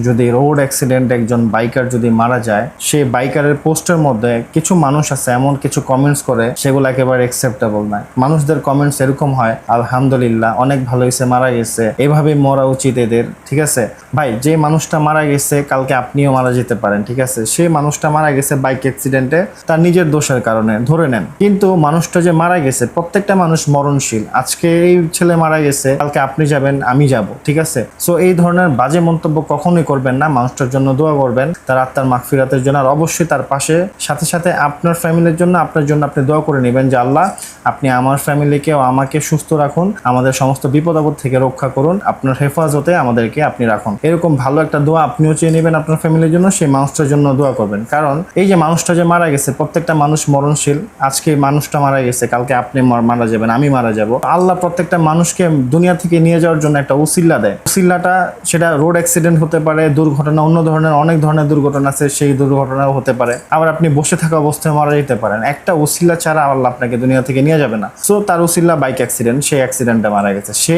যদি road accident একজন biker যদি মারা যায়, সেই বাইকারের পোস্টের মধ্যে কিছু মানুষ আছে এমন কিছু কমেন্টস করে, সেগুলো একেবারে অ্যাকসেপ্টেবল নয়। মানুষদের কমেন্টস এরকম হয়, আলহামদুলিল্লাহ অনেক ভালো হয়েছে, মারা গেছে, এভাবে মরা উচিত এদের, ঠিক আছে? ভাই, যে মানুষটা মারা গেছে কালকে আপনিও মারা যেতে পারেন, ঠিক আছে? সেই মানুষটা মারা গেছে বাইক অ্যাক্সিডেন্টে, তার নিজের দোষের কারণে ধরে নেন, কিন্তু মানুষটা যে মারা গেছে, প্রত্যেকটা মানুষ মরণশীল। আজকে এই ছেলে মারা গেছে, কালকে আপনি যাবেন, আমি যাব, ঠিক আছে? সো এই ধরনের বাজে মন্তব্য কখনোই করবেন না। মানুষটার জন্য দোয়া করবেন, তার আত্মার মাগফিরাতের জন্য, আর অবশ্যই তার পাশে সাথে সাথে আপনার ফ্যামিলির জন্য, আপনার জন্য আপনি দোয়া করে নেবেন যে আল্লাহ, আপনি আমার ফ্যামিলিকে ও আমাকে সুস্থ রাখুন, আমাদের সমস্ত বিপদ আপদ থেকে রক্ষা করুন, আপনার হেফাজতে আমাদেরকে আপনি রাখুন। এরকম ভালো একটা দোয়া আপনিও চেয়ে নেবেন আপনার ফ্যামিলির জন্য, সেই মানুষটার জন্য দোয়া করবেন। কারণ এই যে মানুষটা যে মারা গেছে, প্রত্যেকটা মানুষ মরণশীল। আজকে মানুষটা মারা গেছে, কালকে আপনি মারা যাবেন, আমি মারা যাব। আল্লাহ প্রত্যেকটা মানুষকে দুনিয়া থেকে নিয়ে যাওয়ার জন্য একটা উসিলা দেয়। উসিলাটা সেটা রোড অ্যাক্সিডেন্ট হতে পারে, দুর্ঘটনা, অন্য ধরনের অনেক ধরনের দুর্ঘটনা আছে, সেই দুর্ঘটনাও হতে পারে। আবার আপনি বসে থাকা অবস্থায় মারা যেতে পারেন। একটা উসিলা ছাড়া আল্লাহ আপনাকে দুনিয়া থেকে নিয়ে যাবে না। সো তার উসিলা বাইক অ্যাক্সিডেন্ট, সেই অ্যাক্সিডেন্টে মারা গেছে। সে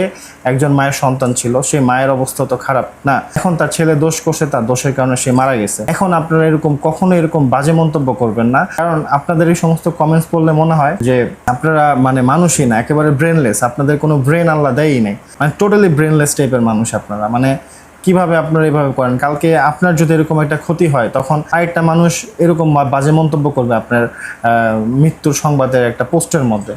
একজন মায়ের সন্তান ছিল, সেই মায়ের অবস্থা তো খারাপ না? এখন তার ছেলে দোষ করছে, তার দোষের কারণে সে মারা গেছে। এখন আপনারা কখনো এরকম বাজে মন্তব্য করবেন না, কারণ আপনাদের এই সমস্ত কমেন্টস পড়লে মনে হয় যে আপনারা মানুষই না, একেবারে ব্রেনলেস। আপনাদের কোনো ব্রেন আল্লাহ দেয়ই নেই, টোটালি ব্রেনলেস টাইপের মানুষ আপনারা। কিভাবে আপনারা এভাবে করেন? কালকে আপনার যদি এরকম একটা ক্ষতি হয়, তখন আরেকটা মানুষ এরকম বাজে মন্তব্য করবে আপনার মৃত্যুর সংবাদের একটা পোস্টের মধ্যে।